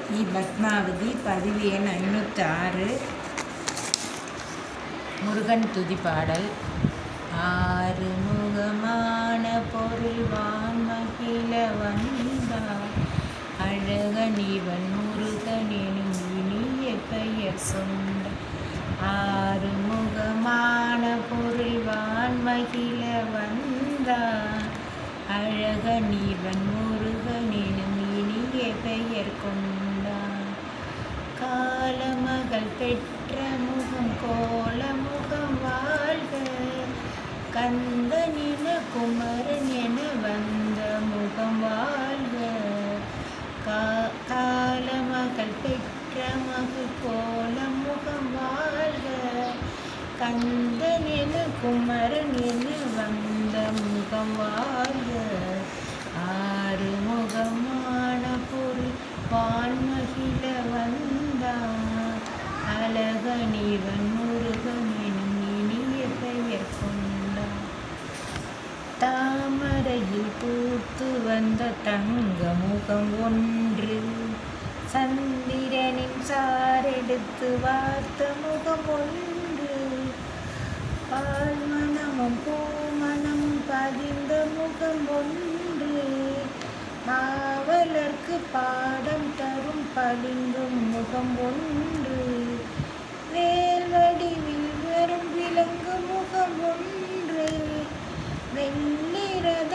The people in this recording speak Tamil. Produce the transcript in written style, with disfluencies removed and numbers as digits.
பத்மாவதி பதிவு எண் 506 முருகன் துதி பாடல். ஆறுமுகமான பொருள் வான்மகிழ வந்தார் அழகனிவன் முருகனெனும் இனிய பெயர் சொன்ன. ஆறுமுகமான பொருள் வான்மகிழ வந்தார் அழகனிவன் முருகனெனும் இனிய பெயர் கொண்டான். காலமகள் பெற்ற முகம் கோலமுகம் வாழ்க, கந்தனின குமரன் என வந்த முகம் வாழ்க. காலமகள் பெற்ற மகள் கோலமுகம் வாழ்க, கந்தனின குமரன் என வந்த முகம் வாழ்க. ஆறுமுகமான பொருள் வான்மகிழ வந்தார் அழகனிவன் முருகனெனும் இனிய பெயர் கொண்டார். தாமரையில் பூத்து வந்த தங்க முகம் ஒன்று, சந்திரனின் சாரெடுத்து வார்த்த முகம் ஒன்று, பால்மணமும் பூமணமும் பதிந்த முகம் ஒன்று, பாவலர்க்கு பாடம் தரும் பளிங்கும் முகம் ஒன்று, வேல் வடிவில் வரும் விலங்கு முகம் ஒன்று, வெள்ளிரத